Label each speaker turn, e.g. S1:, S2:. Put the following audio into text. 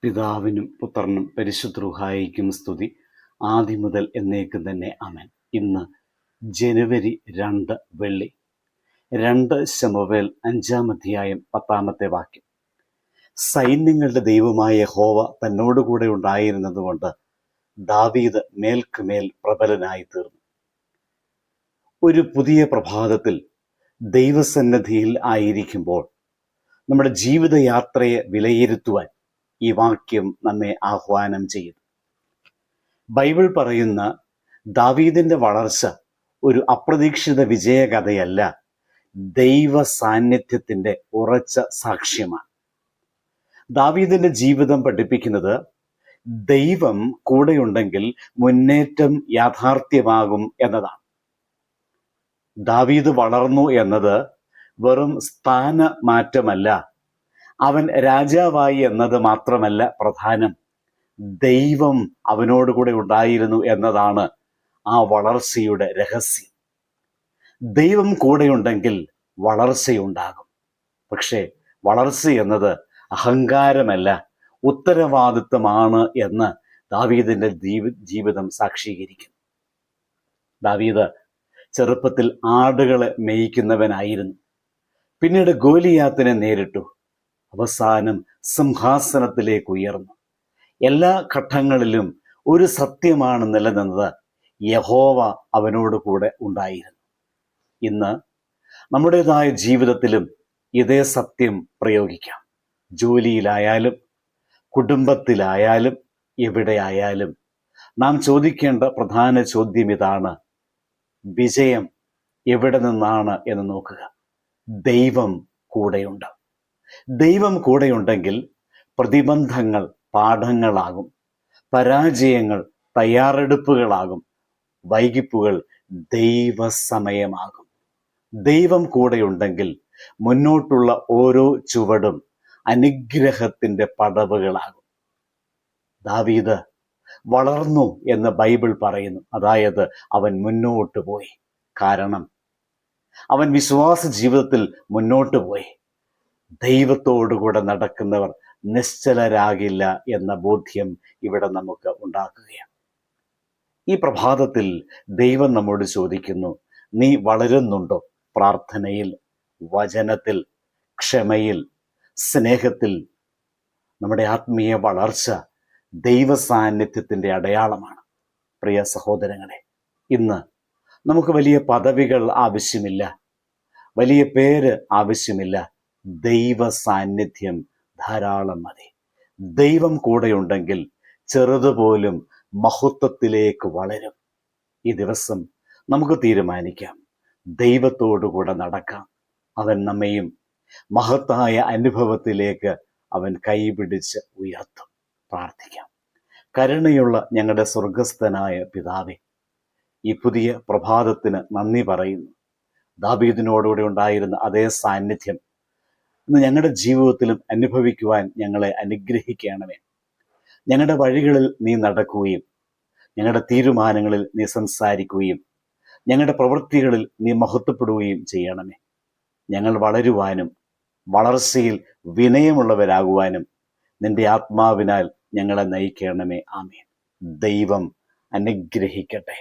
S1: പിതാവിനും പുത്രനും പരിശുദ്ധ റൂഹായിക്കും സ്തുതി, ആദി മുതൽ എന്നേക്കും തന്നെ ആമേൻ. ഇന്ന് ജനുവരി 2 വെള്ളി. 2 ശമൂവേൽ 5-ാം അധ്യായം 10-ാമത്തെ വാക്യം. സൈന്യങ്ങളുടെ ദൈവമായ യഹോവ തന്നോടുകൂടെ ഉണ്ടായിരുന്നതുകൊണ്ട് ദാവീദ് മേൽക്കുമേൽ പ്രബലനായി തീർന്നു. ഒരു പുതിയ പ്രഭാതത്തിൽ ദൈവസന്നിധിയിൽ ആയിരിക്കുമ്പോൾ നമ്മുടെ ജീവിതയാത്രയെ വിലയിരുത്തുവാൻ ഈ വാക്യം നമ്മെ ആഹ്വാനം ചെയ്യുന്നു. ബൈബിൾ പറയുന്ന ദാവീദിന്റെ വളർച്ച ഒരു അപ്രതീക്ഷിത വിജയകഥയല്ല, ദൈവ സാന്നിധ്യത്തിന്റെ ഉറച്ച സാക്ഷ്യമാണ്. ദാവീദിന്റെ ജീവിതം പഠിപ്പിക്കുന്നത് ദൈവം കൂടെയുണ്ടെങ്കിൽ മുന്നേറ്റം യാഥാർത്ഥ്യമാകും എന്നതാണ്. ദാവീദ് വളർന്നു എന്നത് വെറും സ്ഥാന മാറ്റമല്ല, അവൻ രാജാവായി എന്നത് മാത്രമല്ല പ്രധാനം, ദൈവം അവനോടുകൂടെ ഉണ്ടായിരുന്നു എന്നതാണ് ആ വളർച്ചയുടെ രഹസ്യം. ദൈവം കൂടെയുണ്ടെങ്കിൽ വളർച്ചയുണ്ടാകും. പക്ഷേ വളർച്ച എന്നത് അഹങ്കാരമല്ല, ഉത്തരവാദിത്വമാണ് എന്ന് ദാവീദിന്റെ ജീവിതം സാക്ഷീകരിക്കുന്നു. ദാവീദ് ചെറുപ്പത്തിൽ ആടുകളെ മേയ്ക്കുന്നവനായിരുന്നു. പിന്നീട് ഗോലിയാത്തിനെ നേരിട്ടു. അവസാനം സിംഹാസനത്തിലേക്ക് ഉയർന്നു. എല്ലാ ഘട്ടങ്ങളിലും ഒരു സത്യമാണ് നിലനിന്നത്, യഹോവ അവനോട് കൂടെ ഉണ്ടായിരുന്നു. ഇന്ന് നമ്മുടേതായ ജീവിതത്തിലും ഇതേ സത്യം പ്രയോഗിക്കാം. ജോലിയിലായാലും കുടുംബത്തിലായാലും എവിടെയായാലും നാം ചോദിക്കേണ്ട പ്രധാന ചോദ്യം ഇതാണ്: വിജയം എവിടെ നിന്നാണ് എന്ന് നോക്കുക. ദൈവം കൂടെയുണ്ട്. ദൈവം കൂടെയുണ്ടെങ്കിൽ പ്രതിബന്ധങ്ങൾ പാഠങ്ങളാകും, പരാജയങ്ങൾ തയ്യാറെടുപ്പുകളാകും, വൈകിപ്പുകൾ ദൈവസമയമാകും. ദൈവം കൂടെയുണ്ടെങ്കിൽ മുന്നോട്ടുള്ള ഓരോ ചുവടും അനുഗ്രഹത്തിന്റെ പടവുകളാകും. ദാവീദ് വളർന്നു എന്ന് ബൈബിൾ പറയുന്നു. അതായത് അവൻ മുന്നോട്ട് പോയി. കാരണം അവൻ വിശ്വാസ ജീവിതത്തിൽ മുന്നോട്ട് പോയി. ദൈവത്തോടുകൂടെ നടക്കുന്നവർ നിശ്ചലരാകില്ല എന്ന ബോധ്യം ഇവിടെ നമുക്ക് ഉണ്ടാക്കുകയാണ്. ഈ പ്രഭാതത്തിൽ ദൈവം നമ്മോട് ചോദിക്കുന്നു, നീ വളരുന്നുണ്ടോ? പ്രാർത്ഥനയിൽ, വചനത്തിൽ, ക്ഷമയിൽ, സ്നേഹത്തിൽ. നമ്മുടെ ആത്മീയ വളർച്ച ദൈവ സാന്നിധ്യത്തിൻ്റെ അടയാളമാണ്. പ്രിയ സഹോദരങ്ങളെ, ഇന്ന് നമുക്ക് വലിയ പദവികൾ ആവശ്യമില്ല, വലിയ പേര് ആവശ്യമില്ല. ദൈവ സാന്നിധ്യം ധാരാളം മതി. ദൈവം കൂടെയുണ്ടെങ്കിൽ ചെറുതുപോലും മഹത്വത്തിലേക്ക് വളരും. ഈ ദിവസം നമുക്ക് തീരുമാനിക്കാം, ദൈവത്തോടുകൂടെ നടക്കാം. അവൻ നമ്മയും മഹത്തായ അനുഭവത്തിലേക്ക് അവൻ കൈപിടിച്ച് ഉയർത്തും. പ്രാർത്ഥിക്കാം. കരുണയുള്ള ഞങ്ങളുടെ സ്വർഗസ്ഥനായ പിതാവേ, ഈ പുതിയ പ്രഭാതത്തിന് നന്ദി പറയുന്നു. ദാവീദിനോടുകൂടെ ഉണ്ടായിരുന്ന അതേ സാന്നിധ്യം ഇന്ന് ഞങ്ങളുടെ ജീവിതത്തിലും അനുഭവിക്കുവാൻ ഞങ്ങളെ അനുഗ്രഹിക്കണമേ. ഞങ്ങളുടെ വഴികളിൽ നീ നടക്കുകയും ഞങ്ങളുടെ തീരുമാനങ്ങളിൽ നീ സംസാരിക്കുകയും ഞങ്ങളുടെ പ്രവൃത്തികളിൽ നീ മഹത്വപ്പെടുകയും ചെയ്യണമേ. ഞങ്ങൾ വളരുവാനും വളർച്ചയിൽ വിനയമുള്ളവരാകുവാനും നിന്റെ ആത്മാവിനാൽ ഞങ്ങളെ നയിക്കണമേ. ആമേൻ. ദൈവം അനുഗ്രഹിക്കട്ടെ.